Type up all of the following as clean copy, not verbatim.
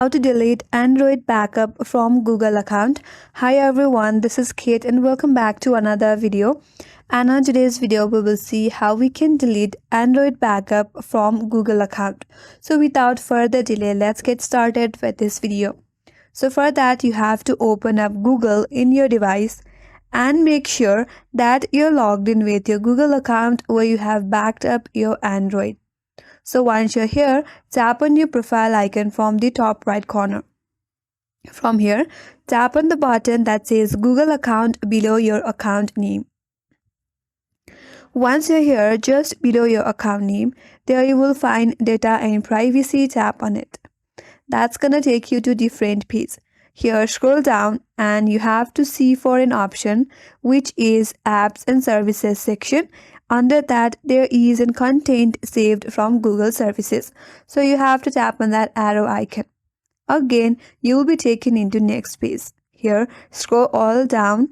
How to delete Android backup from Google account. Hi everyone, this is Kate and welcome back to another video. And on today's video, we will see how we can delete Android backup from Google account. So without further delay, let's get started with this video. So for that, you have to open up Google in your device and make sure that you're logged in with your Google account where you have backed up your Android. So once you're here, tap on your profile icon from the top right corner. From here, tap on the button that says Google account below your account name. Once you're here, just below your account name, there you will find data and privacy. Tap on it. That's gonna take you to different page. Here, scroll down and you have to see for an option which is apps and services section. Under that, there is a content saved from Google services. So you have to tap on that arrow icon. Again, you will be taken into next page. Here, scroll all down.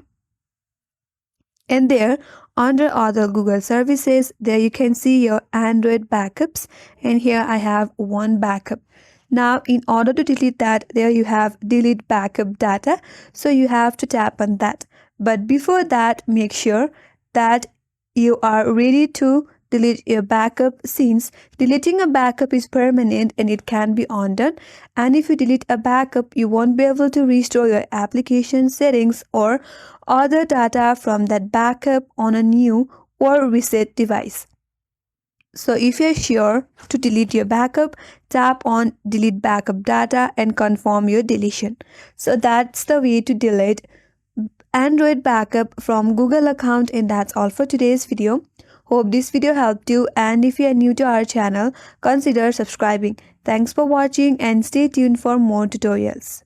And there, under other Google services, there you can see your Android backups. And here I have one backup. Now, in order to delete that, there you have delete backup data. So you have to tap on that. But before that, make sure that you are ready to delete your backup, since deleting a backup is permanent and it can be undone. And if you delete a backup, you won't be able to restore your application settings or other data from that backup on a new or reset device. So if you're sure to delete your backup, tap on delete backup data and confirm your deletion. So that's the way to delete Android backup from Google account, and that's all for today's video. Hope this video helped you, and if you are new to our channel, consider subscribing. Thanks for watching and stay tuned for more tutorials.